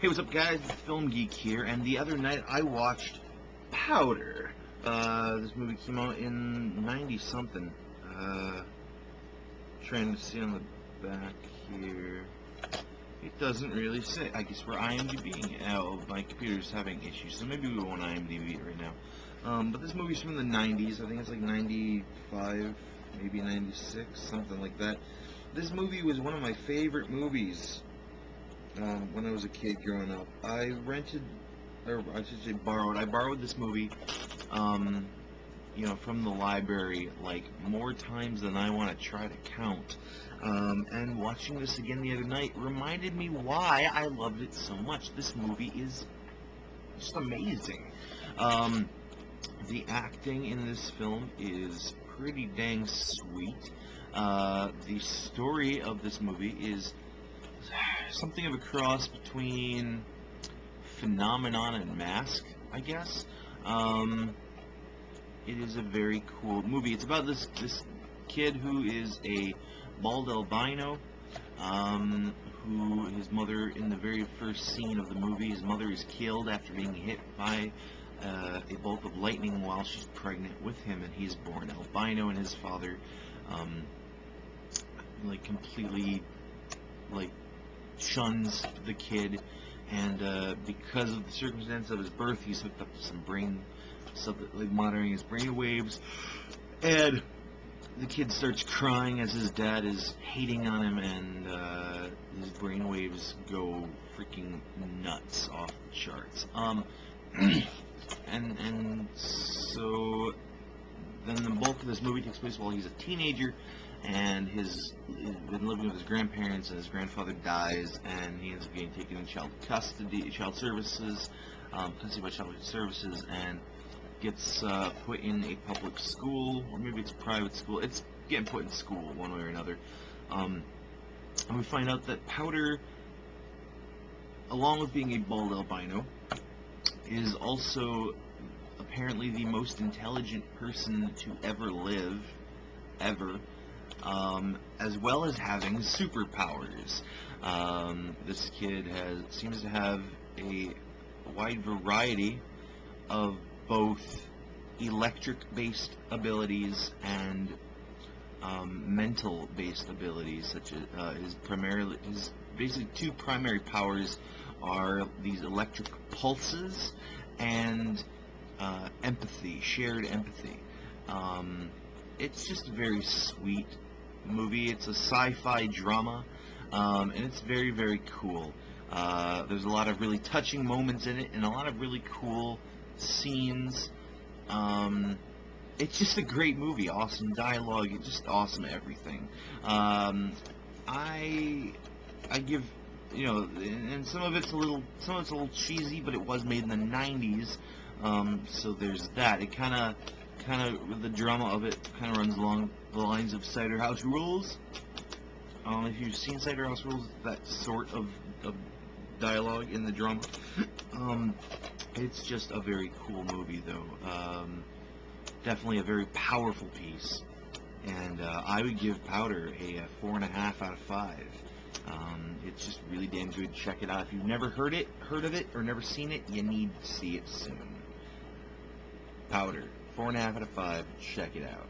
Hey, what's up, guys? It's Film Geek here, and the other night I watched Powder. This movie came out in 90-something. Trying to see on the back here. It doesn't really say. I guess we're IMDbing. Oh, my computer's having issues, so maybe we won't IMDb it right now. But this movie's from the 90s. I think it's like 95, maybe 96, something like that. This movie was one of my favorite movies. When I was a kid growing up, I rented, or I should say borrowed. I borrowed this movie, from the library, like more times than I want to try to count. And watching this again the other night reminded me why I loved it so much. This movie is just amazing. The acting in this film is pretty dang sweet. The story of this movie is something of a cross between Phenomenon and Mask, I guess. It is a very cool movie. It's about this kid who is a bald albino, who his mother, in the very first scene of the movie, his mother is killed after being hit by a bolt of lightning while she's pregnant with him, and he's born albino, and his father completely shuns the kid, and because of the circumstance of his birth, he's hooked up to some brain stuff, monitoring his brain waves, and the kid starts crying as his dad is hating on him, and his brain waves go freaking nuts off the charts. And so then the bulk of this movie takes place while he's a teenager, and he's been living with his grandparents, and his grandfather dies, and he ends up getting taken in child services, and gets put in a public school, or maybe it's a private school. It's getting put in school one way or another. And we find out that Powder, along with being a bald albino, is also apparently the most intelligent person to ever live, ever. As well as having superpowers. This kid seems to have a wide variety of both electric-based abilities and mental-based abilities, such as his basically two primary powers are these electric pulses and empathy, shared empathy. It's just a very sweet movie. It's a sci-fi drama, and it's very, very cool. There's a lot of really touching moments in it, and a lot of really cool scenes. It's just a great movie. Awesome dialogue. It's just awesome everything. I give, and some of it's a little cheesy, but it was made in the 90s, so there's that. It kind of the drama of it kind of runs along the lines of Cider House Rules. If you've seen Cider House Rules, that sort of dialogue in the drama. It's just a very cool movie, though. Definitely a very powerful piece, and I would give Powder a 4.5 out of 5. It's just really damn good. Check it out. If you've never heard of it, or never seen it, you need to see it soon. Powder, 4.5 out of 5. Check it out.